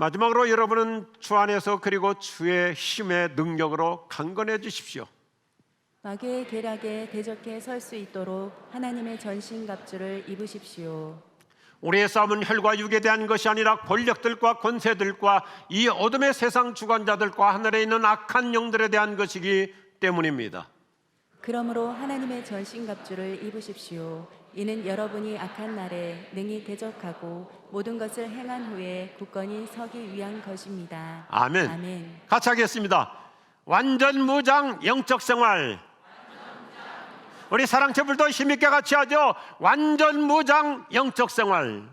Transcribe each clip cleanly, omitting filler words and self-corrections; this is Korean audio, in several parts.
마지막으로 여러분은 주 안에서 그리고 주의 힘의 능력으로 강건해지십시오. 마귀의 계략에 대적해 설 수 있도록 하나님의 전신갑주를 입으십시오. 우리의 싸움은 혈과 육에 대한 것이 아니라 권력들과 권세들과 이 어둠의 세상 주관자들과 하늘에 있는 악한 영들에 대한 것이기 때문입니다. 그러므로 하나님의 전신갑주를 입으십시오. 이는 여러분이 악한 날에 능히 대적하고 모든 것을 행한 후에 굳건히 서기 위한 것입니다. 아멘. 아멘. 같이 하겠습니다. 완전 무장 영적 생활. 우리 사랑체불도 힘있게 같이 하죠. 완전 무장 영적 생활.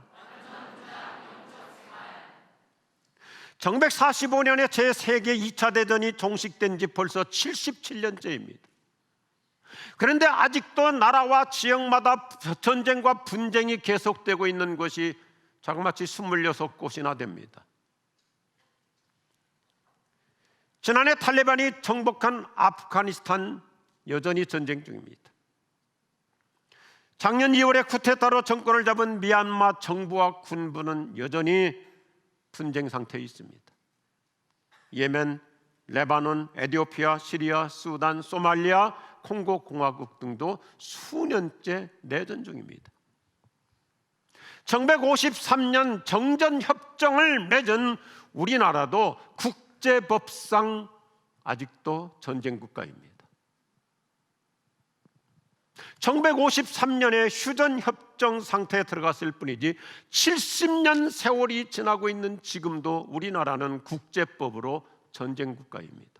1945년에 제3계 2차 대전이 종식된 지 벌써 77년째입니다. 그런데 아직도 나라와 지역마다 전쟁과 분쟁이 계속되고 있는 곳이 자그마치 26곳이나 됩니다. 지난해 탈레반이 정복한 아프가니스탄 여전히 전쟁 중입니다. 작년 2월에 쿠데타로 정권을 잡은 미얀마 정부와 군부는 여전히 분쟁 상태에 있습니다. 예멘, 레바논, 에티오피아, 시리아, 수단, 소말리아, 콩고 공화국 등도 수년째 내전 중입니다. 1953년 정전협정을 맺은 우리나라도 국제법상 아직도 전쟁 국가입니다. 1953년에 휴전협정 상태에 들어갔을 뿐이지 70년 세월이 지나고 있는 지금도 우리나라는 국제법으로 전쟁 국가입니다.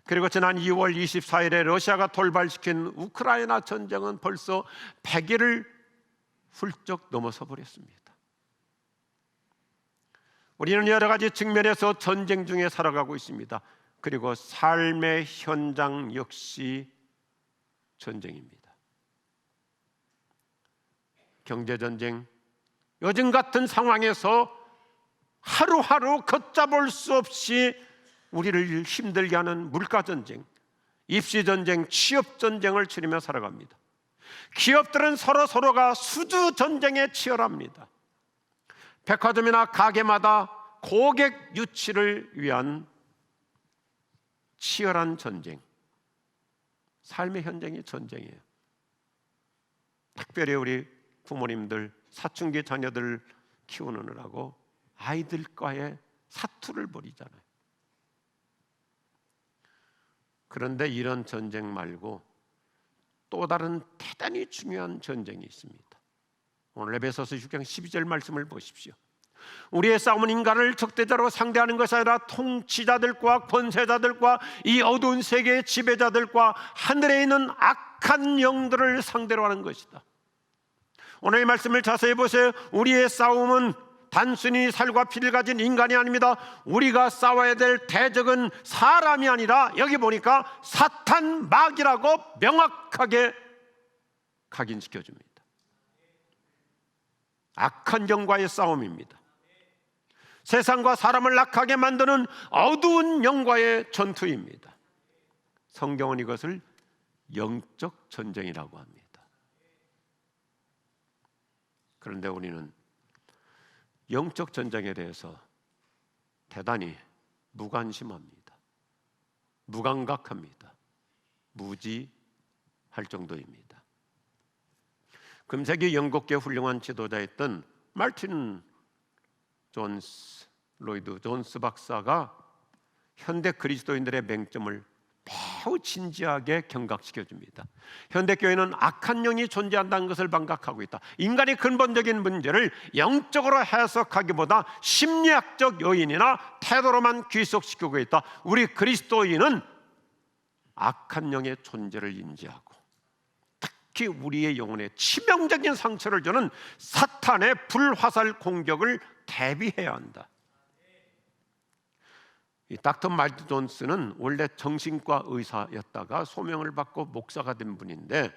그리고 지난 2월 24일에 러시아가 돌발시킨 우크라이나 전쟁은 벌써 100일을 훌쩍 넘어서 버렸습니다. 우리는 여러 가지 측면에서 전쟁 중에 살아가고 있습니다. 그리고 삶의 현장 역시 전쟁입니다. 경제전쟁, 요즘 같은 상황에서 하루하루 걷잡을 수 없이 우리를 힘들게 하는 물가전쟁, 입시전쟁, 취업전쟁을 치르며 살아갑니다. 기업들은 서로가 수주전쟁에 치열합니다. 백화점이나 가게마다 고객 유치를 위한 치열한 전쟁, 삶의 현장이 전쟁이에요. 특별히 우리 부모님들 사춘기 자녀들 키우느라고 아이들과의 사투를 벌이잖아요. 그런데 이런 전쟁 말고 또 다른 대단히 중요한 전쟁이 있습니다. 오늘 에베소서 6장 12절 말씀을 보십시오. 우리의 싸움은 인간을 적대자로 상대하는 것이 아니라 통치자들과 권세자들과 이 어두운 세계의 지배자들과 하늘에 있는 악한 영들을 상대로 하는 것이다. 오늘 이 말씀을 자세히 보세요. 우리의 싸움은 단순히 살과 피를 가진 인간이 아닙니다. 우리가 싸워야 될 대적은 사람이 아니라 여기 보니까 사탄 마귀라고 명확하게 각인시켜줍니다. 악한 영과의 싸움입니다. 세상과 사람을 악하게 만드는 어두운 영과의 전투입니다. 성경은 이것을 영적 전쟁이라고 합니다. 그런데 우리는 영적 전쟁에 대해서 대단히 무관심합니다. 무감각합니다. 무지할 정도입니다. 금세기 영국계 훌륭한 지도자였던 마틴 로이드 존스 박사가 현대 그리스도인들의 맹점을 매우 진지하게 경각시켜줍니다. 현대교회는 악한 영이 존재한다는 것을 망각하고 있다. 인간의 근본적인 문제를 영적으로 해석하기보다 심리학적 요인이나 태도로만 귀속시키고 있다. 우리 그리스도인은 악한 영의 존재를 인지하고 특히 우리의 영혼에 치명적인 상처를 주는 사탄의 불화살 공격을 대비해야 한다. 이 닥터 마일스 존스는 원래 정신과 의사였다가 소명을 받고 목사가 된 분인데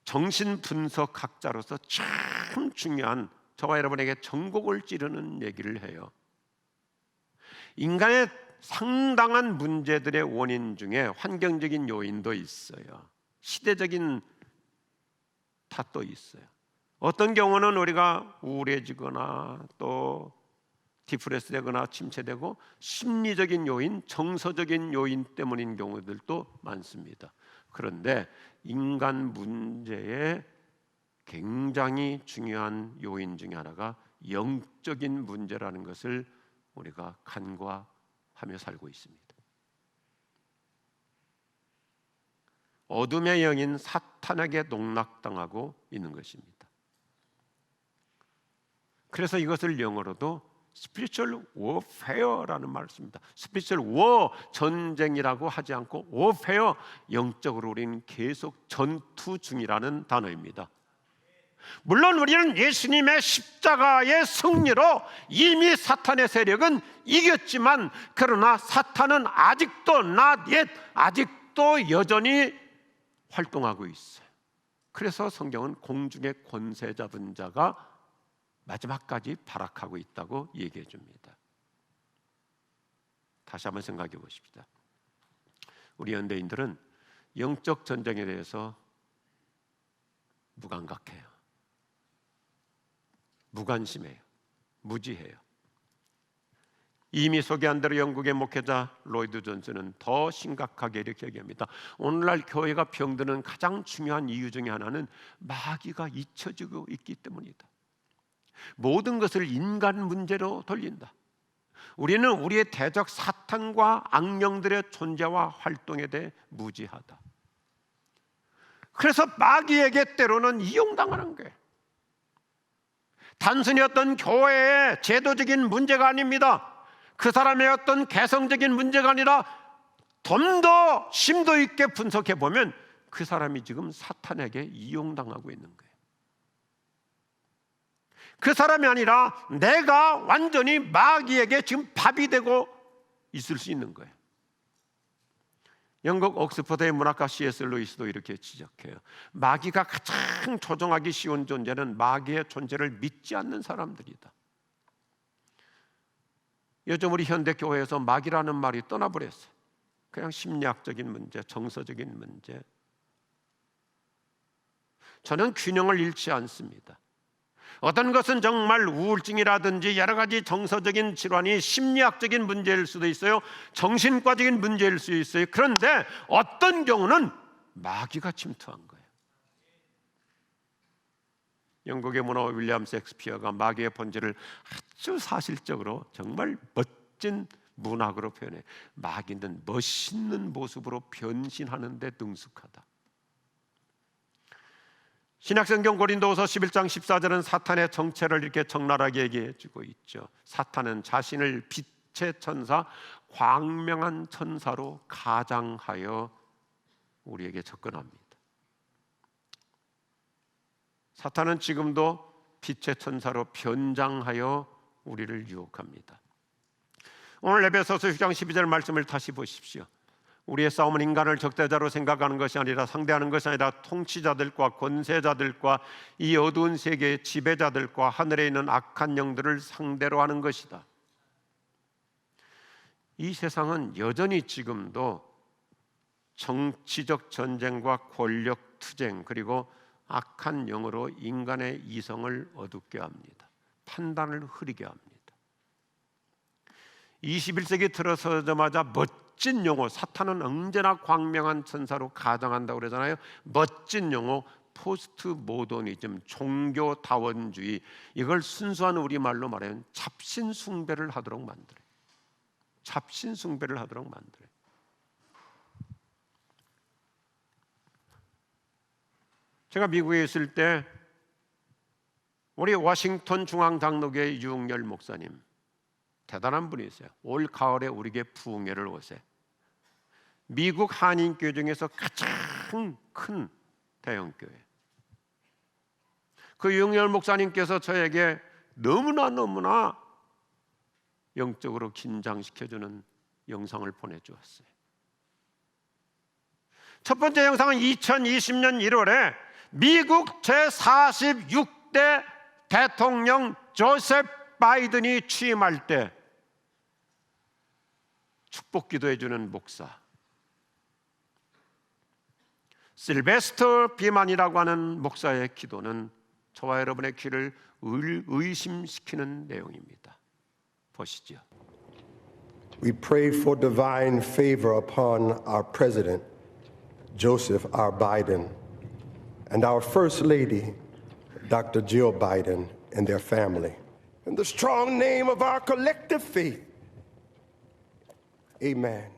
정신분석학자로서 참 중요한 저와 여러분에게 전곡을 찌르는 얘기를 해요. 인간의 상당한 문제들의 원인 중에 환경적인 요인도 있어요. 시대적인 탓도 있어요. 어떤 경우는 우리가 우울해지거나 또 디프레스 되거나 침체되고 심리적인 요인, 정서적인 요인 때문인 경우들도 많습니다. 그런데 인간 문제의 굉장히 중요한 요인 중에 하나가 영적인 문제라는 것을 우리가 간과하며 살고 있습니다. 어둠의 영인 사탄에게 농락당하고 있는 것입니다. 그래서 이것을 영어로도 spiritual warfare라는 말을 씁니다. spiritual war, 전쟁이라고 하지 않고 warfare, 영적으로 우리는 계속 전투 중이라는 단어입니다. 물론 우리는 예수님의 십자가의 승리로 이미 사탄의 세력은 이겼지만, 그러나 사탄은 아직도 not yet, 아직도 여전히 활동하고 있어요. 그래서 성경은 공중의 권세 잡은 자가 마지막까지 발악하고 있다고 얘기해 줍니다. 다시 한번 생각해 보십시다. 우리 현대인들은 영적 전쟁에 대해서 무감각해요. 무관심해요. 무지해요. 이미 소개한 대로 영국의 목회자 로이드 존슨은 더 심각하게 이렇게 얘기합니다. 오늘날 교회가 병드는 가장 중요한 이유 중에 하나는 마귀가 잊혀지고 있기 때문이다. 모든 것을 인간 문제로 돌린다. 우리는 우리의 대적 사탄과 악령들의 존재와 활동에 대해 무지하다. 그래서 마귀에게 때로는 이용당하는 거예요. 단순히 어떤 교회의 제도적인 문제가 아닙니다. 그 사람의 어떤 개성적인 문제가 아니라 좀 더 심도 있게 분석해 보면 그 사람이 지금 사탄에게 이용당하고 있는 거예요. 그 사람이 아니라 내가 완전히 마귀에게 지금 밥이 되고 있을 수 있는 거예요. 영국 옥스퍼드의 문학가 C.S. 루이스도 이렇게 지적해요. 마귀가 가장 조종하기 쉬운 존재는 마귀의 존재를 믿지 않는 사람들이다. 요즘 우리 현대교회에서 마귀라는 말이 떠나버렸어요. 그냥 심리학적인 문제, 정서적인 문제. 저는 균형을 잃지 않습니다. 어떤 것은 정말 우울증이라든지 여러 가지 정서적인 질환이 심리학적인 문제일 수도 있어요. 정신과적인 문제일 수 있어요. 그런데 어떤 경우는 마귀가 침투한 거예요. 영국의 문화 윌리엄 셰익스피어가 마귀의 본질을 아주 사실적으로 정말 멋진 문학으로 표현해. 마귀는 멋있는 모습으로 변신하는 데 능숙하다. 신약성경 고린도후서 11장 14절은 사탄의 정체를 이렇게 적나라하게 얘기해 주고 있죠. 사탄은 자신을 빛의 천사, 광명한 천사로 가장하여 우리에게 접근합니다. 사탄은 지금도 빛의 천사로 변장하여 우리를 유혹합니다. 오늘 에베소서 6장 12절 말씀을 다시 보십시오. 우리의 싸움은 인간을 적대자로 생각하는 것이 아니라, 상대하는 것이 아니라 통치자들과 권세자들과 이 어두운 세계의 지배자들과 하늘에 있는 악한 영들을 상대로 하는 것이다. 이 세상은 여전히 지금도 정치적 전쟁과 권력 투쟁, 그리고 악한 영으로 인간의 이성을 어둡게 합니다. 판단을 흐리게 합니다. 21세기 들어서자마자 멋진 용어, 사탄은 언제나 광명한 천사로 가장한다고 그러잖아요. 멋진 용어, 포스트 모더니즘, 종교다원주의, 이걸 순수한 우리말로 말하면 잡신숭배를 하도록 만들어요. 잡신숭배를 하도록 만들어요. 제가 미국에 있을 때 우리 워싱턴 중앙장로교회 유흥열 목사님, 대단한 분이세요. 올 가을에 우리에게 부흥회를 오세요. 미국 한인교회 중에서 가장 큰 대형교회. 그 유흥열 목사님께서 저에게 너무나 영적으로 긴장시켜주는 영상을 보내주었어요. 첫 번째 영상은 2020년 1월에 미국 제46대 대통령 조셉 바이든이 취임할 때 축복 기도해주는 목사, 실베스터 비만이라고 하는 목사의 기도는 저와 여러분의 귀를 의심시키는 내용입니다. 보시죠. We pray for divine favor upon our President, Joseph R. Biden, and our First Lady, Dr. Jill Biden, and their family. In the strong name of our collective faith, amen.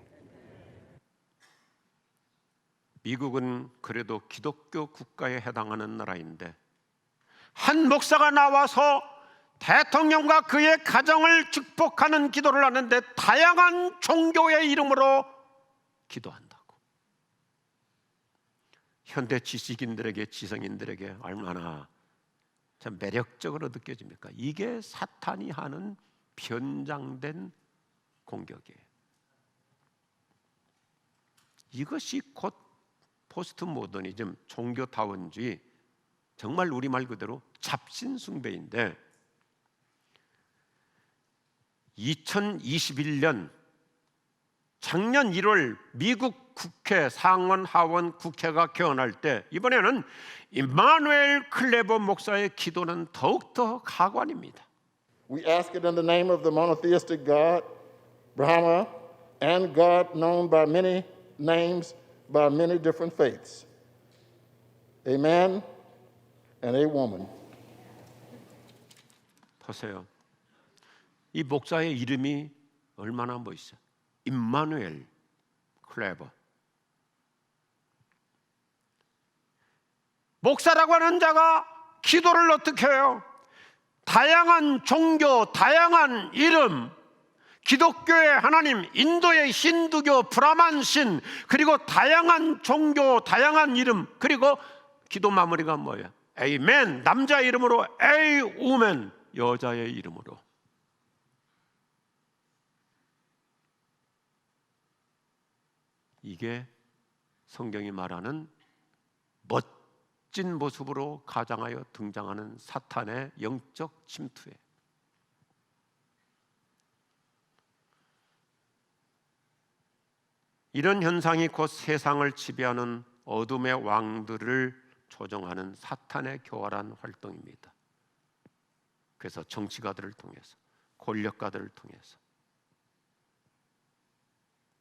미국은 그래도 기독교 국가에 해당하는 나라인데 한 목사가 나와서 대통령과 그의 가정을 축복하는 기도를 하는데 다양한 종교의 이름으로 기도한다고. 현대 지식인들에게, 지성인들에게 얼마나 참 매력적으로 느껴집니까? 이게 사탄이 하는 변장된 공격이에요. 이것이 곧 포스트 모더니즘, 종교다원주의, 정말 우리말 그대로 잡신숭배인데 2021년 작년 1월 미국 국회 상원 하원 국회가 개원할 때 이번에는 임마누엘 클레버 목사의 기도는 더욱더 가관입니다. We ask it in the name of the monotheistic God, Brahma, and God known by many names, by many different faiths. A man and a woman. 보세요. 이 목사의 이름이 얼마나 멋있어요. 임마누엘 클레버. 목사라고 하는 자가 기도를 어떻게 해요? 다양한 종교, 다양한 이름, 기독교의 하나님, 인도의 힌두교, 브라만신, 그리고 다양한 종교, 다양한 이름, 그리고 기도 마무리가 뭐예요? 에이멘, 남자 이름으로, 에이 우멘, 여자의 이름으로. 이게 성경이 말하는 멋진 모습으로 가장하여 등장하는 사탄의 영적 침투에 이런 현상이 곧 세상을 지배하는 어둠의 왕들을 조종하는 사탄의 교활한 활동입니다. 그래서 정치가들을 통해서, 권력가들을 통해서,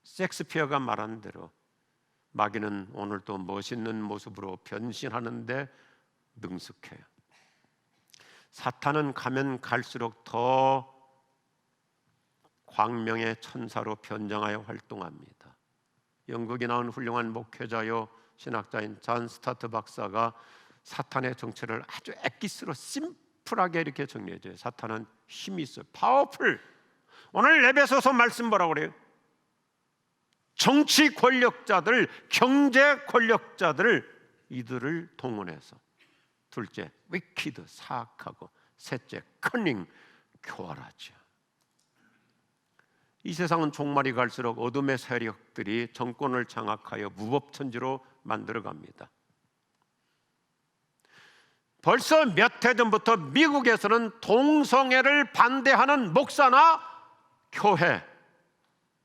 섹스피어가 말한 대로 마귀는 오늘도 멋있는 모습으로 변신하는데 능숙해요. 사탄은 가면 갈수록 더 광명의 천사로 변장하여 활동합니다. 영국에 나온 훌륭한 목회자요 신학자인 잔 스타트 박사가 사탄의 정체를 아주 엑기스로 심플하게 이렇게 정리해줘요. 사탄은 힘이 있어요. 파워풀. 오늘 에베소서 말씀 뭐라고 그래요? 정치 권력자들, 경제 권력자들, 이들을 동원해서 둘째, 위키드, 사악하고, 셋째, 커닝, 교활하죠. 이 세상은 종말이 갈수록 어둠의 세력들이 정권을 장악하여 무법천지로 만들어갑니다. 벌써 몇 해 전부터 미국에서는 동성애를 반대하는 목사나 교회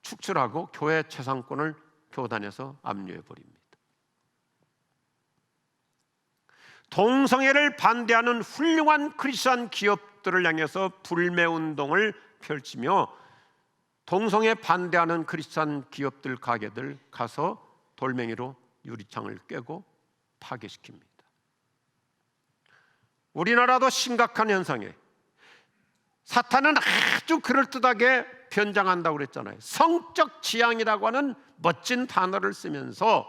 축출하고 교회 재산권을 교단에서 압류해버립니다. 동성애를 반대하는 훌륭한 크리스천 기업들을 향해서 불매운동을 펼치며 동성애 반대하는 크리스천 기업들 가게들 가서 돌멩이로 유리창을 깨고 파괴시킵니다. 우리나라도 심각한 현상이에요. 사탄은 아주 그럴듯하게 변장한다고 그랬잖아요. 성적 지향이라고 하는 멋진 단어를 쓰면서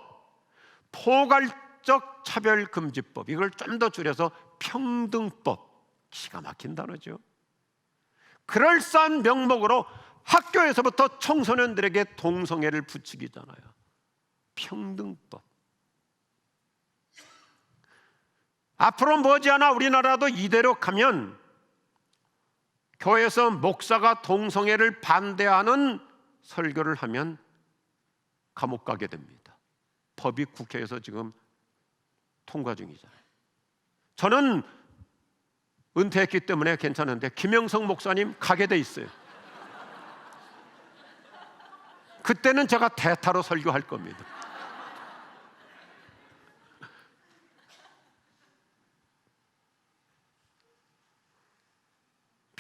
포괄적 차별금지법, 이걸 좀 더 줄여서 평등법, 기가 막힌 단어죠. 그럴싸한 명목으로 학교에서부터 청소년들에게 동성애를 부추기잖아요. 평등법. 앞으로 머지않아 우리나라도 이대로 가면 교회에서 목사가 동성애를 반대하는 설교를 하면 감옥 가게 됩니다. 법이 국회에서 지금 통과 중이잖아요. 저는 은퇴했기 때문에 괜찮은데 김영성 목사님 가게 돼 있어요. 그때는 제가 대타로 설교할 겁니다.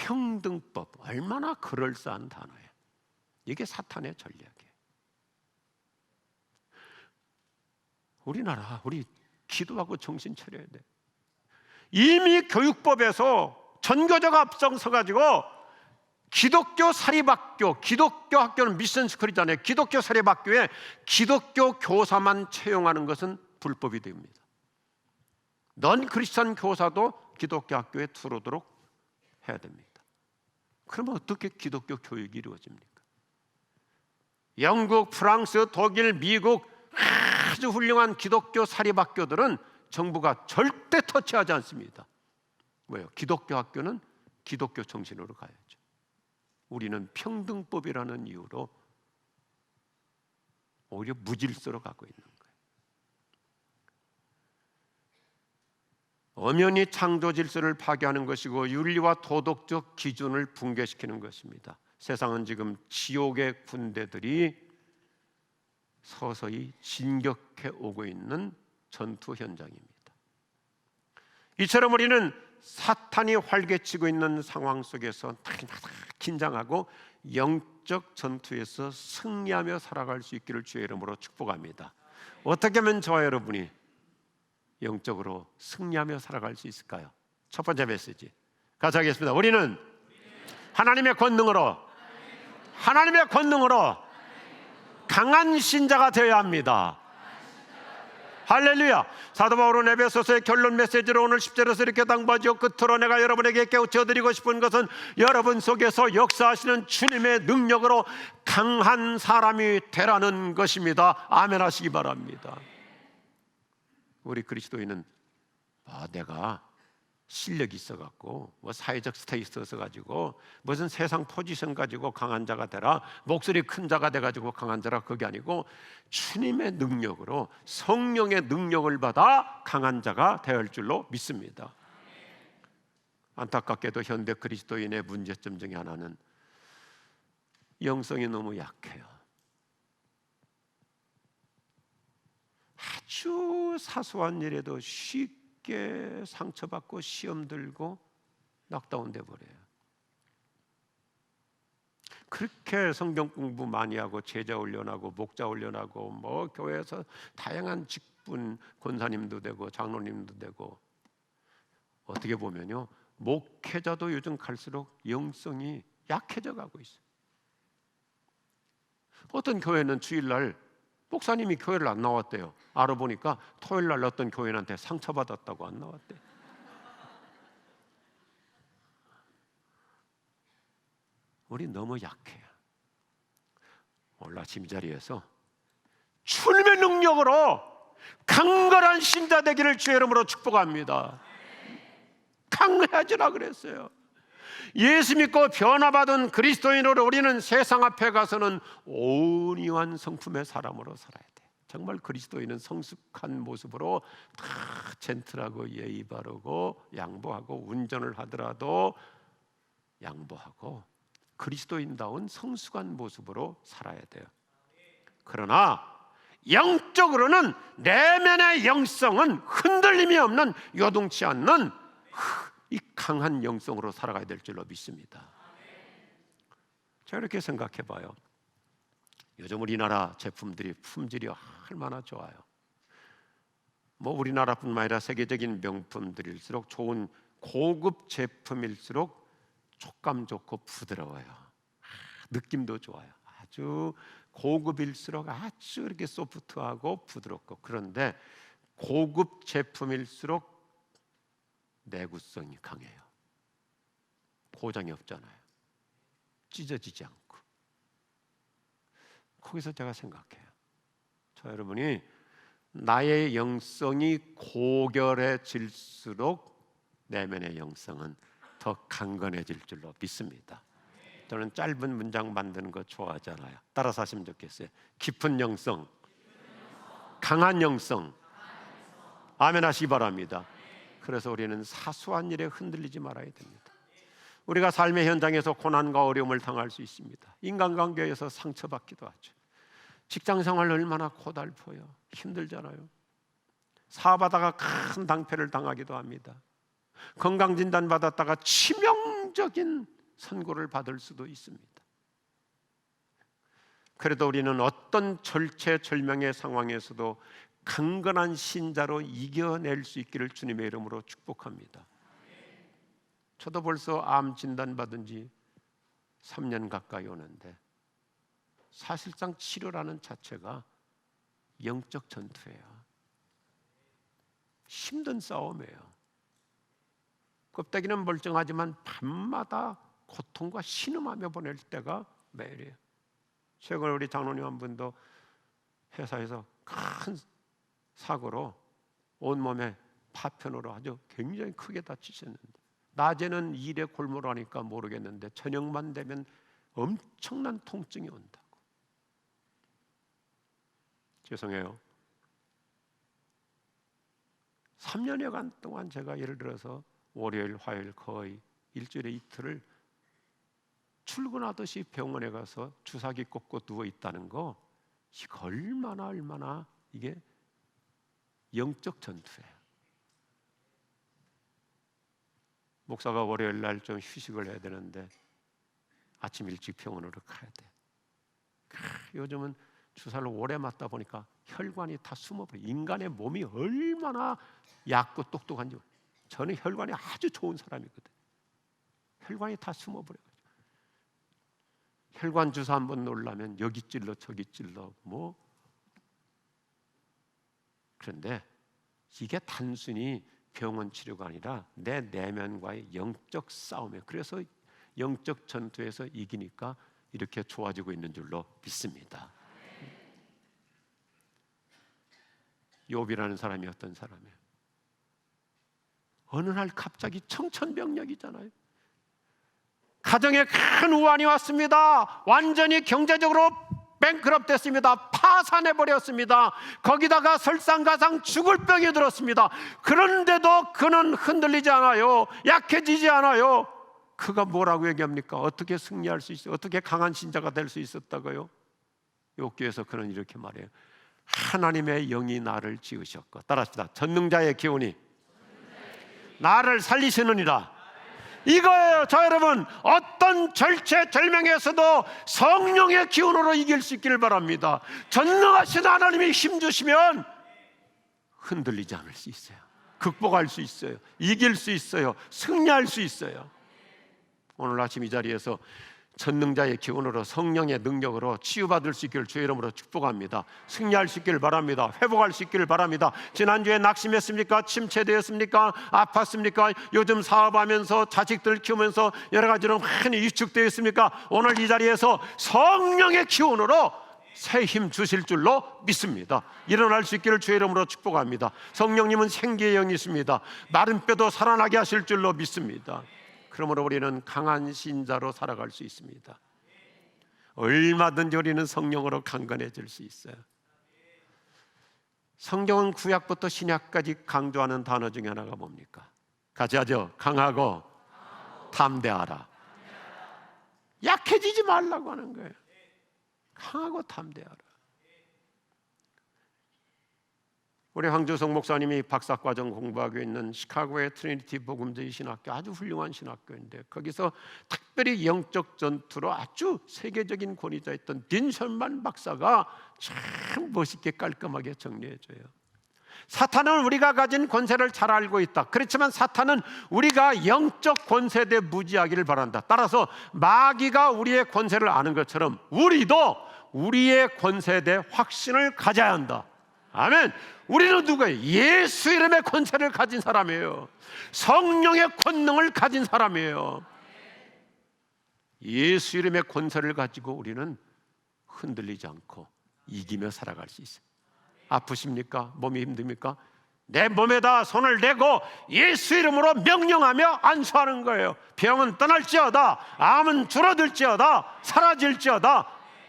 평등법, 얼마나 그럴싸한 단어예요. 이게 사탄의 전략이에요. 우리나라, 우리 기도하고 정신 차려야 돼. 이미 교육법에서 전교조가 앞장서가지고 기독교 사립학교, 기독교 학교는 미션 스쿨이잖아요. 기독교 사립학교에 기독교 교사만 채용하는 것은 불법이 됩니다. 넌 크리스천 교사도 기독교 학교에 들어오도록 해야 됩니다. 그러면 어떻게 기독교 교육이 이루어집니까? 영국, 프랑스, 독일, 미국 아주 훌륭한 기독교 사립학교들은 정부가 절대 터치하지 않습니다. 왜요? 기독교 학교는 기독교 정신으로 가야죠. 우리는 평등법이라는 이유로 오히려 무질서로 가고 있는 거예요. 엄연히 창조 질서를 파괴하는 것이고 윤리와 도덕적 기준을 붕괴시키는 것입니다. 세상은 지금 지옥의 군대들이 서서히 진격해 오고 있는 전투 현장입니다. 이처럼 우리는 사탄이 활개치고 있는 상황 속에서 긴장하고 영적 전투에서 승리하며 살아갈 수 있기를 주의 이름으로 축복합니다. 어떻게 하면 저와 여러분이 영적으로 승리하며 살아갈 수 있을까요? 첫 번째 메시지 같이 하겠습니다. 우리는 하나님의 권능으로 강한 신자가 되어야 합니다. 할렐루야. 사도 바울은 에베소서의 결론 메시지로 오늘 10절에서 이렇게 당부하죠. 끝으로 내가 여러분에게 깨우쳐드리고 싶은 것은 여러분 속에서 역사하시는 주님의 능력으로 강한 사람이 되라는 것입니다. 아멘 하시기 바랍니다. 우리 그리스도인은 내가 실력이 있어갖고 사회적 스테이터스 가지고 무슨 세상 포지션 가지고 강한 자가 되라, 목소리 큰 자가 돼가지고 강한 자라, 그게 아니고 주님의 능력으로, 성령의 능력을 받아 강한 자가 되어야 할 줄로 믿습니다. 안타깝게도 현대 그리스도인의 문제점 중에 하나는 영성이 너무 약해요. 아주 사소한 일에도 쉽게 상처받고 시험 들고 낙다운돼 버려요. 그렇게 성경 공부 많이 하고 제자 훈련하고 목자 훈련하고 교회에서 다양한 직분, 권사님도 되고 장로님도 되고, 어떻게 보면요 목회자도 요즘 갈수록 영성이 약해져 가고 있어요. 어떤 교회는 주일날 목사님이 교회를 안 나왔대요. 알아보니까 토요일날 어떤 교인한테 상처받았다고 안 나왔대요. 우리 너무 약해요. 오늘 아침 이 자리에서 주님의 능력으로 강건한 신자 되기를 주의 이름으로 축복합니다. 강해지라 그랬어요. 예수 믿고 변화받은 그리스도인으로 우리는 세상 앞에 가서는 온유한 성품의 사람으로 살아야 돼. 정말 그리스도인은 성숙한 모습으로 다 젠틀하고 예의 바르고 양보하고, 운전을 하더라도 양보하고 그리스도인다운 성숙한 모습으로 살아야 돼요. 그러나 영적으로는 내면의 영성은 흔들림이 없는, 요동치 않는 이 강한 영성으로 살아가야 될 줄로 믿습니다. 제가 이렇게 생각해 봐요. 요즘 우리나라 제품들이 품질이 얼마나 좋아요. 우리나라뿐만 아니라 세계적인 명품들일수록 좋은 고급 제품일수록 촉감 좋고 부드러워요. 느낌도 좋아요. 아주 고급일수록 아주 이렇게 소프트하고 부드럽고, 그런데 고급 제품일수록 내구성이 강해요. 고장이 없잖아요. 찢어지지 않고. 거기서 제가 생각해요. 저 여러분이 나의 영성이 고결해질수록 내면의 영성은 더 강건해질 줄로 믿습니다. 저는 짧은 문장 만드는 거 좋아하잖아요. 따라서 하시면 좋겠어요. 깊은 영성, 강한 영성. 아멘 하시기 바랍니다. 그래서 우리는 사소한 일에 흔들리지 말아야 됩니다. 우리가 삶의 현장에서 고난과 어려움을 당할 수 있습니다. 인간관계에서 상처받기도 하죠. 직장생활 얼마나 고달퍼요. 힘들잖아요. 사업하다가 큰 낭패를 당하기도 합니다. 건강진단 받았다가 치명적인 선고를 받을 수도 있습니다. 그래도 우리는 어떤 절체절명의 상황에서도 강건한 신자로 이겨낼 수 있기를 주님의 이름으로 축복합니다. 저도 벌써 암 진단 받은 지 3년 가까이 오는데 사실상 치료라는 자체가 영적 전투예요. 힘든 싸움이에요. 껍데기는 멀쩡하지만 밤마다 고통과 신음하며 보낼 때가 매일이에요. 최근에 우리 장로님 한 분도 회사에서 큰 사고로 온몸에 파편으로 아주 굉장히 크게 다치셨는데, 낮에는 일에 골몰하니까 모르겠는데 저녁만 되면 엄청난 통증이 온다고. 죄송해요. 3년여간 동안 제가 예를 들어서 월요일, 화요일 거의 일주일에 이틀을 출근하듯이 병원에 가서 주사기 꽂고 누워 있다는 거, 이거 얼마나 이게 영적 전투예요. 목사가 월요일 날 좀 휴식을 해야 되는데 아침 일찍 병원으로 가야 돼. 요즘은 주사를 오래 맞다 보니까 혈관이 다 숨어버려. 인간의 몸이 얼마나 얕고 똑똑한지. 저는 혈관이 아주 좋은 사람이거든. 혈관이 다 숨어버려가지고 혈관 주사 한번 놓으려면 여기 찔러 저기 찔러 뭐. 그런데 이게 단순히 병원 치료가 아니라 내 내면과의 영적 싸움이에요. 그래서 영적 전투에서 이기니까 이렇게 좋아지고 있는 줄로 믿습니다. 욥이라는 사람이 어떤 사람이에요? 어느 날 갑자기 청천벽력이잖아요. 가정에 큰 우환이 왔습니다. 완전히 경제적으로 뱅크럽 됐습니다. 파산해버렸습니다. 거기다가 설상가상 죽을 병이 들었습니다. 그런데도 그는 흔들리지 않아요. 약해지지 않아요. 그가 뭐라고 얘기합니까? 어떻게 승리할 수 있어요? 어떻게 강한 신자가 될 수 있었다고요? 욥기에서 그는 이렇게 말해요. 하나님의 영이 나를 지으셨고, 따라합시다. 전능자의 기운이 나를 살리시느니라. 이거예요. 저 여러분, 어떤 절체절명에서도 성령의 기운으로 이길 수 있기를 바랍니다. 전능하신 하나님이 힘주시면 흔들리지 않을 수 있어요. 극복할 수 있어요. 이길 수 있어요. 승리할 수 있어요. 오늘 아침 이 자리에서 전능자의 기운으로, 성령의 능력으로 치유받을 수 있기를 주의 이름으로 축복합니다. 승리할 수 있기를 바랍니다. 회복할 수 있기를 바랍니다. 지난주에 낙심했습니까? 침체되었습니까? 아팠습니까? 요즘 사업하면서 자식들 키우면서 여러 가지로 많이 위축되어 있습니까? 오늘 이 자리에서 성령의 기운으로 새 힘 주실 줄로 믿습니다. 일어날 수 있기를 주의 이름으로 축복합니다. 성령님은 생기의 영이십니다. 마른 뼈도 살아나게 하실 줄로 믿습니다. 그러므로 우리는 강한 신자로 살아갈 수 있습니다. 얼마든지 우리는 성령으로 강건해질 수 있어요. 성경은 구약부터 신약까지 강조하는 단어 중에 하나가 뭡니까? 같이 하죠. 강하고 담대하라. 약해지지 말라고 하는 거예요. 강하고 담대하라. 우리 황주성 목사님이 박사과정 공부하고 있는 시카고의 트리니티 복음제의 신학교, 아주 훌륭한 신학교인데 거기서 특별히 영적 전투로 아주 세계적인 권위자였던 딘 셜만 박사가 참 멋있게 깔끔하게 정리해줘요. 사탄은 우리가 가진 권세를 잘 알고 있다. 그렇지만 사탄은 우리가 영적 권세대 무지하기를 바란다. 따라서 마귀가 우리의 권세를 아는 것처럼 우리도 우리의 권세대 확신을 가져야 한다. 아멘. 우리는 누구예요? 예수 이름의 권세를 가진 사람이에요. 성령의 권능을 가진 사람이에요. 예수 이름의 권세를 가지고 우리는 흔들리지 않고 이기며 살아갈 수 있어요. 아프십니까? 몸이 힘듭니까? 내 몸에다 손을 대고 예수 이름으로 명령하며 안수하는 거예요. 병은 떠날지어다, 암은 줄어들지어다, 사라질지어다.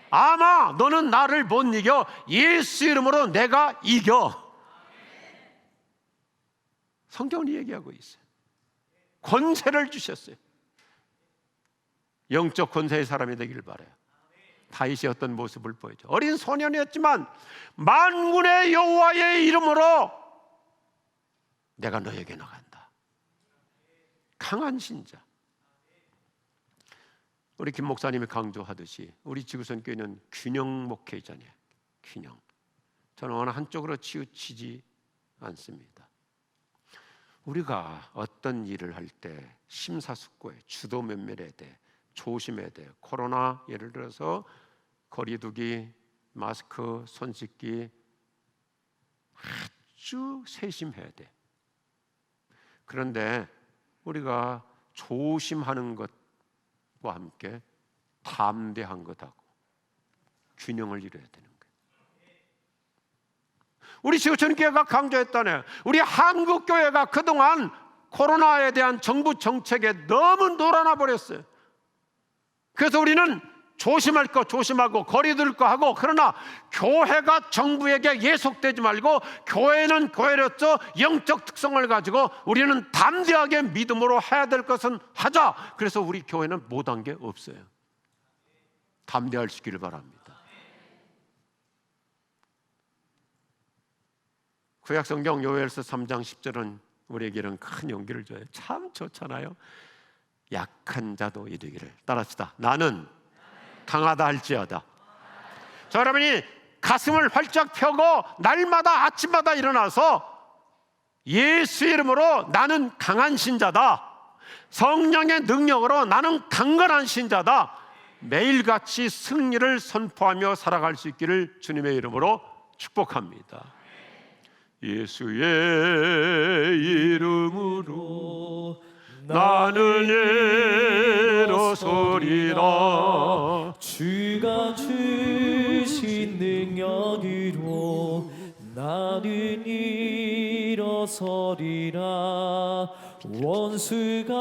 아마 너는 나를 못 이겨. 예수 이름으로 내가 이겨. 성경은 얘기하고 있어요. 권세를 주셨어요. 영적 권세의 사람이 되길 바라요. 다윗이 어떤 모습을 보여줘? 어린 소년이었지만 만군의 여호와의 이름으로 내가 너에게 나간다. 강한 신자. 우리 김 목사님이 강조하듯이 우리 지구촌 교회는 균형 목회잖아요. 균형. 저는 어느 한쪽으로 치우치지 않습니다. 우리가 어떤 일을 할 때 심사숙고해, 주도 면밀해야 돼, 조심해야 돼. 코로나 예를 들어서 거리두기, 마스크, 손 씻기 아주 세심해야 돼. 그런데 우리가 조심하는 것과 함께 담대한 것하고 균형을 이뤄야 되는 거예요. 우리 지구촌 교회가 강조했다네. 우리 한국 교회가 그동안 코로나에 대한 정부 정책에 너무 놀아나 버렸어요. 그래서 우리는 조심할 거 조심하고 거리 둘 거 하고, 그러나 교회가 정부에게 예속되지 말고 교회는 교회로서 영적 특성을 가지고 우리는 담대하게 믿음으로 해야 될 것은 하자. 그래서 우리 교회는 못한 게 없어요. 담대하시기를 바랍니다. 구약성경 요엘서 3장 10절은 우리에게는 큰 용기를 줘요. 참 좋잖아요. 약한 자도 이르기를, 따라합시다. 나는 강하다 할지어다. 저 여러분이 가슴을 활짝 펴고 날마다 아침마다 일어나서 예수 이름으로 나는 강한 신자다, 성령의 능력으로 나는 강건한 신자다, 매일같이 승리를 선포하며 살아갈 수 있기를 주님의 이름으로 축복합니다. 예수의 이름으로 나는 일어서리라. 주가 주신 능력으로 나는 일어서리라. 원수가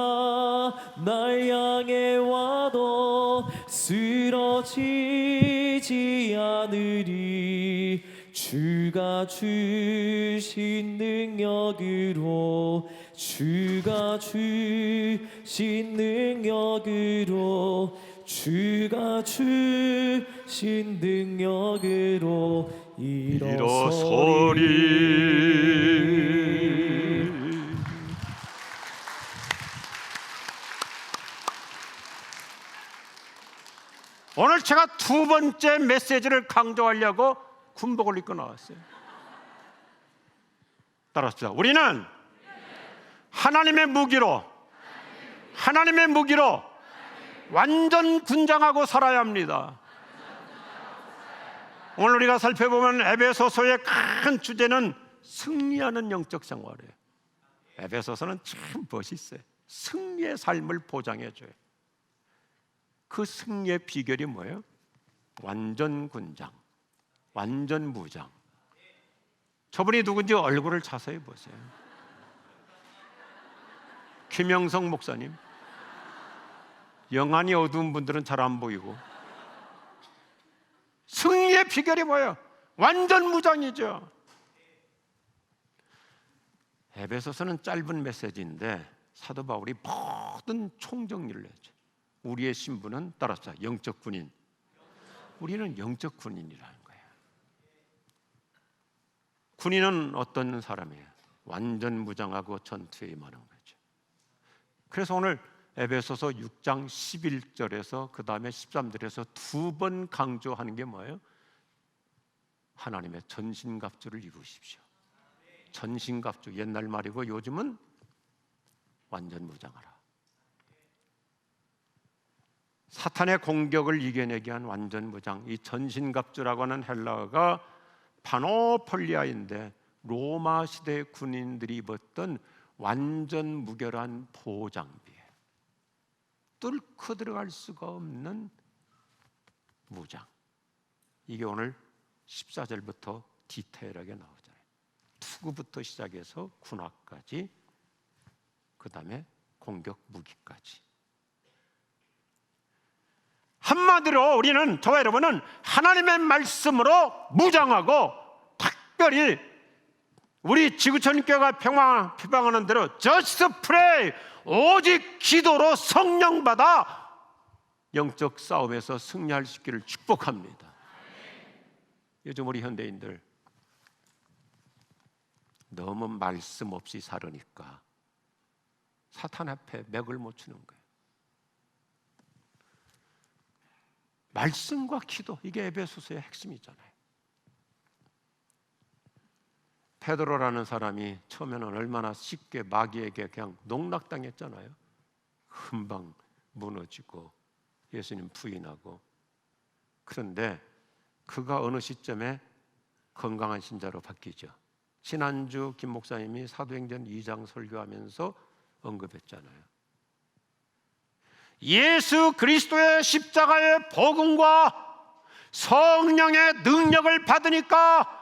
날 향해 와도 쓰러지지 않으리. 주가 주신 능력으로, 주가 주신 능력으로, 주가 주신 능력으로 일어서리. 오늘 제가 두 번째 메시지를 강조하려고 군복을 입고 나왔어요. 따라합시다. 우리는 하나님의 무기로 완전 군장하고 살아야 합니다. 오늘 우리가 살펴보면 에베소서의 큰 주제는 승리하는 영적 생활이에요. 에베소서는 참 멋있어요. 승리의 삶을 보장해줘요. 그 승리의 비결이 뭐예요? 완전 군장, 완전 무장. 저분이 누군지 얼굴을 자세히 보세요. 김영성 목사님. 영안이 어두운 분들은 잘 안 보이고. 승리의 비결이 뭐예요? 완전 무장이죠. 에베소서는 짧은 메시지인데 사도 바울이 모든 총정리를 했죠. 우리의 신분은 따라서 영적 군인. 우리는 영적 군인이라는 거예요. 군인은 어떤 사람이에요? 완전 무장하고 전투에 임하는 거죠. 그래서 오늘 에베소서 6장 11절에서 그 다음에 13절에서 두 번 강조하는 게 뭐예요? 하나님의 전신갑주를 입으십시오. 전신갑주, 옛날 말이고 요즘은 완전 무장하라. 사탄의 공격을 이겨내게 한 완전 무장, 이 전신갑주라고 하는 헬라어가 파노폴리아인데 로마 시대 군인들이 입었던 완전 무결한 보장비예요. 뚫고 들어갈 수가 없는 무장. 이게 오늘 14절부터 디테일하게 나오잖아요. 투구부터 시작해서 군화까지, 그 다음에 공격 무기까지. 한마디로 우리는, 저와 여러분은 하나님의 말씀으로 무장하고, 특별히 우리 지구촌 교회가 비방하는 대로 just pray, 오직 기도로 성령 받아 영적 싸움에서 승리할 수 있기를 축복합니다. 요즘 우리 현대인들 너무 말씀 없이 살으니까 사탄 앞에 맥을 못 추는 거예요. 말씀과 기도, 이게 에베소서의 핵심이잖아요. 베드로라는 사람이 처음에는 얼마나 쉽게 마귀에게 그냥 농락당했잖아요. 금방 무너지고 예수님 부인하고. 그런데 그가 어느 시점에 건강한 신자로 바뀌죠. 지난주 김 목사님이 사도행전 2장 설교하면서 언급했잖아요. 예수 그리스도의 십자가의 복음과 성령의 능력을 받으니까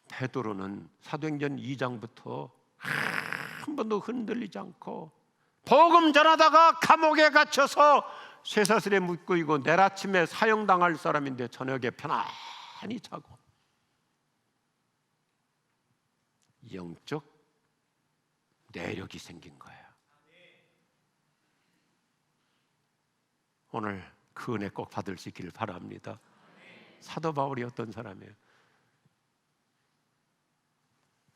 베드로는 사도행전 2장부터 한 번도 흔들리지 않고 복음 전하다가 감옥에 갇혀서 쇠사슬에 묶이고 내일 아침에 사형당할 사람인데 저녁에 편안히 자고 영적 내력이 생긴 거예요. 오늘 그 은혜 꼭 받을 수 있기를 바랍니다. 사도 바울이 어떤 사람이에요?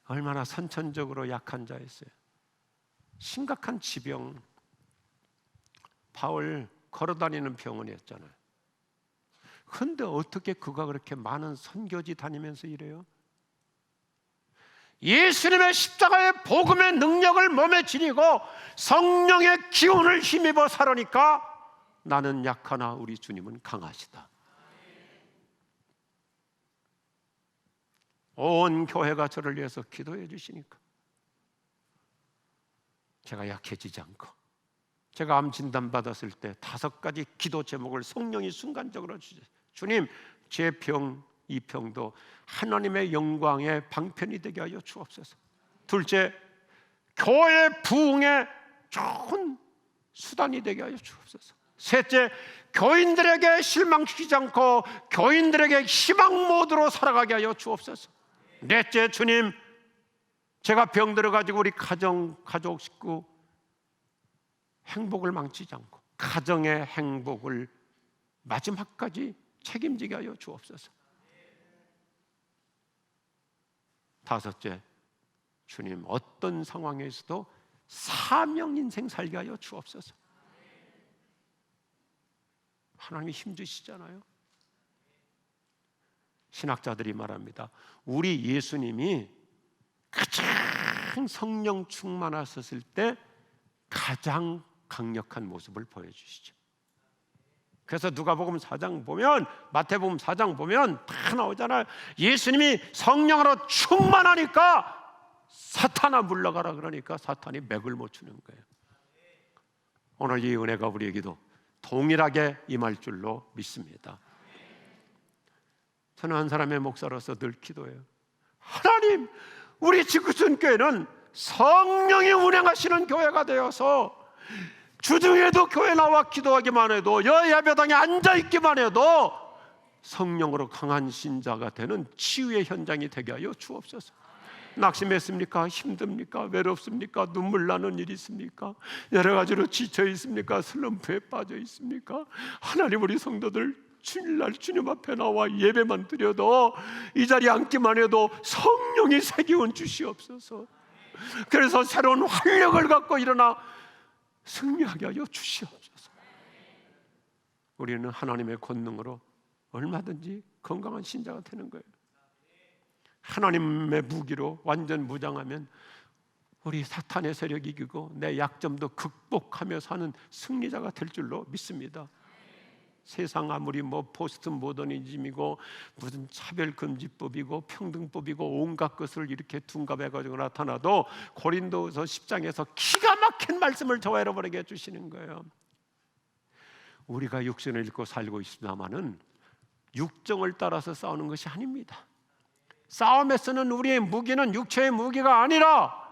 얼마나 선천적으로 약한 자였어요. 심각한 지병, 바울 걸어다니는 병원이었잖아요. 그런데 어떻게 그가 그렇게 많은 선교지 다니면서 이래요? 예수님의 십자가의 복음의 능력을 몸에 지니고 성령의 기운을 힘입어 살으니까 나는 약하나 우리 주님은 강하시다. 온 교회가 저를 위해서 기도해 주시니까 제가 약해지지 않고, 제가 암 진단 받았을 때 5가지 기도 제목을 성령이 순간적으로 주셨어요. 주님, 제 병, 이 병도 하나님의 영광의 방편이 되게 하여 주옵소서. 둘째, 교회 부흥의 좋은 수단이 되게 하여 주옵소서. 셋째, 교인들에게 실망시키지 않고 교인들에게 희망 모드로 살아가게 하여 주옵소서. 넷째, 주님, 제가 병들어 가지고 우리 가족 식구 행복을 망치지 않고 가정의 행복을 마지막까지 책임지게 하여 주옵소서. 다섯째, 주님, 어떤 상황에서도 사명 인생 살게 하여 주옵소서. 하나님이 힘주시잖아요. 신학자들이 말합니다. 우리 예수님이 가장 성령 충만하셨을 때 가장 강력한 모습을 보여주시죠. 그래서 누가복음 4장 보면, 마태복음 4장 보면 다 나오잖아요. 예수님이 성령으로 충만하니까 사탄아 물러가라 그러니까 사탄이 맥을 못 추는 거예요. 오늘 이 은혜가 우리에게도 동일하게 임할 줄로 믿습니다. 저는 한 사람의 목사로서 늘 기도해요. 하나님, 우리 지구촌교회는 성령이 운행하시는 교회가 되어서 주중에도 교회 나와 기도하기만 해도, 여예배당에 앉아있기만 해도 성령으로 강한 신자가 되는 치유의 현장이 되게 하여 주옵소서. 낙심했습니까? 힘듭니까? 외롭습니까? 눈물 나는 일이 있습니까? 여러 가지로 지쳐 있습니까? 슬럼프에 빠져 있습니까? 하나님, 우리 성도들 주일날 주님 앞에 나와 예배만 드려도, 이 자리에 앉기만 해도 성령이 새 기운 주시옵소서. 그래서 새로운 활력을 갖고 일어나 승리하게 하여 주시옵소서. 우리는 하나님의 권능으로 얼마든지 건강한 신자가 되는 거예요. 하나님의 무기로 완전 무장하면 우리 사탄의 세력이 이기고 내 약점도 극복하며 사는 승리자가 될 줄로 믿습니다. 세상 아무리 포스트 모더니즘이고 무슨 차별금지법이고 평등법이고 온갖 것을 이렇게 둔갑해가지고 나타나도 고린도서 10장에서 기가 막힌 말씀을 저와 여러분에게 주시는 거예요. 우리가 육신을 입고 살고 있습니다마는 육정을 따라서 싸우는 것이 아닙니다. 싸움에서는 우리의 무기는 육체의 무기가 아니라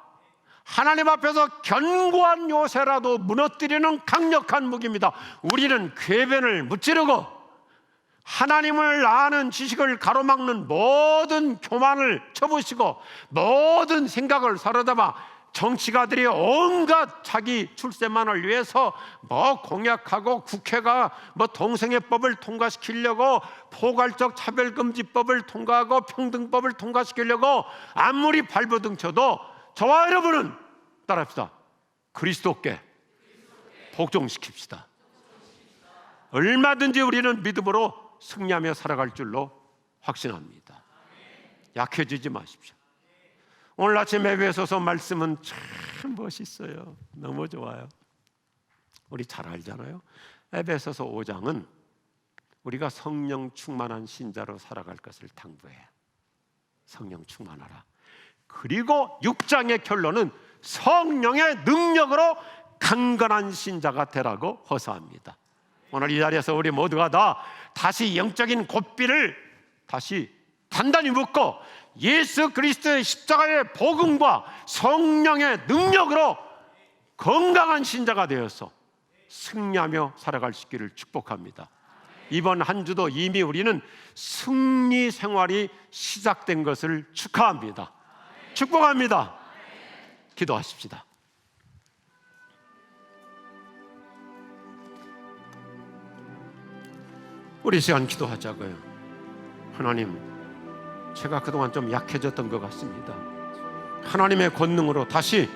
하나님 앞에서 견고한 요새라도 무너뜨리는 강력한 무기입니다. 우리는 궤변을 무찌르고 하나님을 아는 지식을 가로막는 모든 교만을 쳐부시고 모든 생각을 사로잡아 정치가들이 온갖 자기 출세만을 위해서 공약하고 국회가 동성애 법을 통과시키려고 포괄적 차별금지법을 통과하고 평등법을 통과시키려고 아무리 발버둥 쳐도 저와 여러분은 따라합시다. 그리스도께 복종시킵시다. 얼마든지 우리는 믿음으로 승리하며 살아갈 줄로 확신합니다. 약해지지 마십시오. 오늘 아침 에베소서 말씀은 참 멋있어요. 너무 좋아요. 우리 잘 알잖아요. 에베소서 5장은 우리가 성령 충만한 신자로 살아갈 것을 당부해요. 성령 충만하라. 그리고 6장의 결론은 성령의 능력으로 강건한 신자가 되라고 허사합니다. 오늘 이 자리에서 우리 모두가 다 다시 영적인 고삐를 다시 단단히 묶고 예수 그리스도의 십자가의 복음과 성령의 능력으로 건강한 신자가 되어서 승리하며 살아갈 수 있기를 축복합니다. 이번 한 주도 이미 우리는 승리 생활이 시작된 것을 축하합니다. 축복합니다. 기도하십시다. 우리 시간 기도하자고요. 하나님, 제가 그동안 좀 약해졌던 것 같습니다. 하나님의 권능으로 다시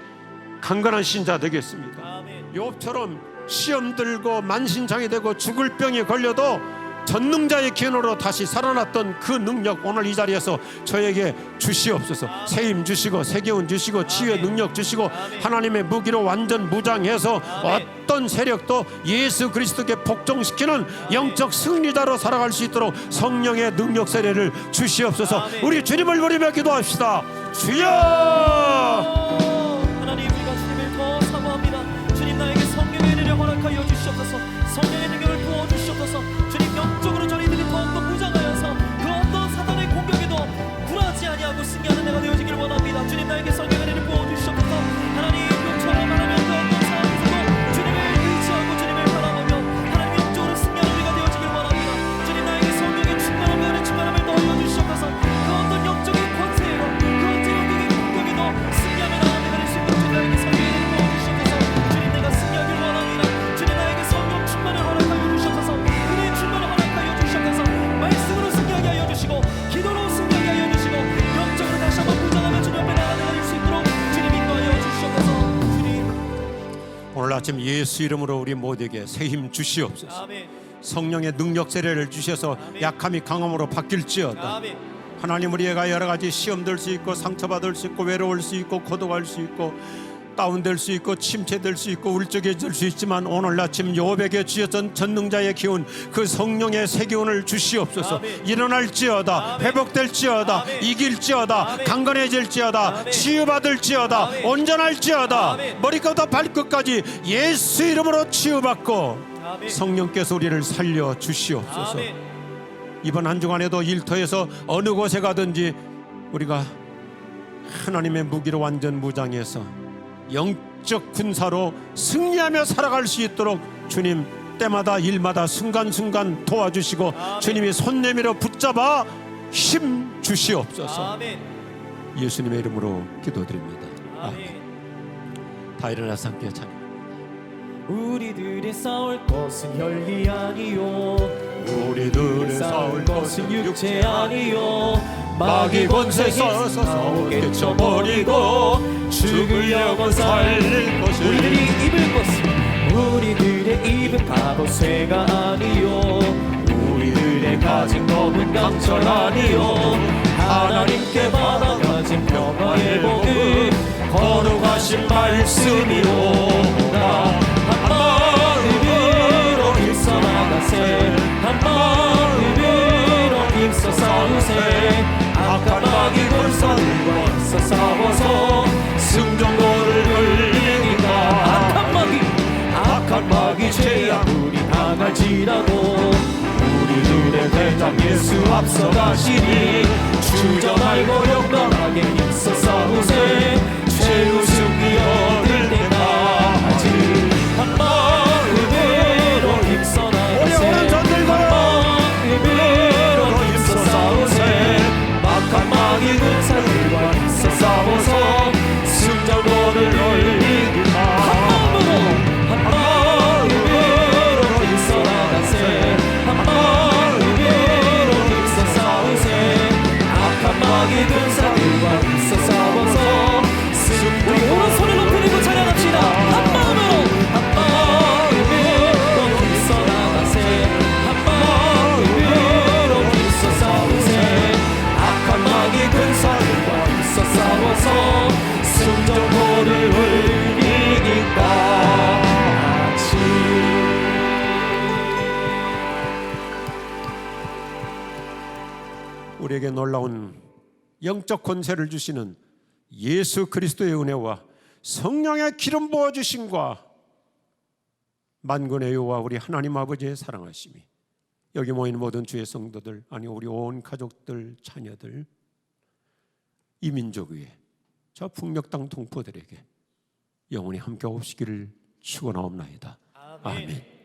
강건한 신자 되겠습니다. 욥처럼 시험 들고 만신창이 되고 죽을 병에 걸려도 전능자의 기운으로 다시 살아났던 그 능력 오늘 이 자리에서 저에게 주시옵소서. 새 힘 주시고 새 기운 주시고 치유의 능력 주시고 하나님의 무기로 완전 무장해서 어떤 세력도 예수 그리스도께 복종시키는 영적 승리자로 살아갈 수 있도록 성령의 능력 세례를 주시옵소서. 우리 주님을 부르며 기도합시다. 주여! 하나님, 우리가 주님을 더 사모합니다. 주님, 나에게 성령의 은혜를 허락하여 주시옵소서. 성령의 능력을 부어주시옵소서. 주님, 영적으로 저희들이 더욱더 무장하여서 그 어떤 사단의 공격에도 굴하지 아니하고 승리하는 내가 되어지길 원합니다. 주님, 나에게 성령의 은혜를 부어주시옵소서. 하나님, 용처럼 말하면 그 어떤 상황에서도 주님을 의지하고 주님을 바라보며 하나님 영적으로 승리하는 우리가 되어지길 원합니다. 주님, 나에게 성령의 충만함과 은혜 충만함을 더하여 주시옵소서. 그 어떤 영적인 권세로 그 어떤 영적인 공격에도 승리하며 나아가 될 수 있는 주님, 나에게 성령의 은혜를 부어주시옵소서. 주님, 내가 승리하길 원합니다. 주님, 나에게 성령 충만을 허락하여 주시옵소서. 은혜 충만을 허락하여 주시옵소서. 말씀으로 승리하게 하여 주시고 기도로 승리하게 하여 주시고 영적으로 다시 한번 무장하며 주님 앞에 나아갈 수 있도록 주님 인도하여 주시옵소서. 주님, 오늘 아침 예수 이름으로 우리 모두에게 새 힘 주시옵소서. 아멘. 성령의 능력 세례를 주셔서 약함이 강함으로 바뀔지어다. 아멘. 하나님, 우리가 여러 가지 시험될 수 있고 상처받을 수 있고 외로울 수 있고 고독할 수 있고 다운될 수 있고 침체될 수 있고 울적해질 수 있지만 오늘 아침 욥에게 주셨던 전능자의 기운, 그 성령의 새 기운을 주시옵소서. 아멘. 일어날지어다. 아멘. 회복될지어다. 아멘. 이길지어다. 아멘. 강건해질지어다. 아멘. 치유받을지어다. 아멘. 온전할지어다. 아멘. 머리부터 발끝까지 예수 이름으로 치유받고 아멘. 성령께서 우리를 살려 주시옵소서. 아멘. 이번 한 주간에도 일터에서 어느 곳에 가든지 우리가 하나님의 무기로 완전 무장해서 영적 군사로 승리하며 살아갈 수 있도록 주님 때마다 일마다 순간순간 도와주시고 아멘. 주님이 손 내밀어 붙잡아 힘 주시옵소서. 아멘. 예수님의 이름으로 기도드립니다. 아멘. 다 일어나서 함께 찬양. 우리들의 싸울 것은 혈기 아니요, 우리들의 싸울 것은 육체 아니요, 마귀 권세 써서 깨쳐버리고 죽을 영혼 살릴 것을 우리들이 입을 것은 우리들의 입은 바보쇠가 아니요, 우리들의 가진 검은 강철 아니요, 하나님께 받아가진 평화의 복음 거룩하신 말씀이로다. 한 마음으로 힘써 나가세, 한 마음으로 힘써 싸우세. 악한 마귀 권사들과 힘써 싸워서 승전거를 걸리니까. 악한 마귀 죄악 우리 당할지라도 우리들의 대장 예수 앞서 가시니 주전하고 용감하게 힘써 싸우세. 최후 승리 얻을 때까지 한 마음으로 힘써 나가세, 한 마음으로 힘써 싸우세. 막한 마귀 군사들과 힘써 싸워서 승전거를 올리기만. 한 마음으로 힘써 나가세, 한 마음으로 힘써 싸우세. 악한 마귀 군사들과 힘써 싸우세. 우리에게 놀라운 영적 권세를 주시는 예수 그리스도의 은혜와 성령의 기름 부어 주심과 만군의 여호와 우리 하나님 아버지의 사랑하심이 여기 모인 모든 주의 성도들, 아니 우리 온 가족들, 자녀들, 이 민족 위에 저 북녘 땅 동포들에게 영원히 함께 없으기를 축원하옵나이다. 아멘.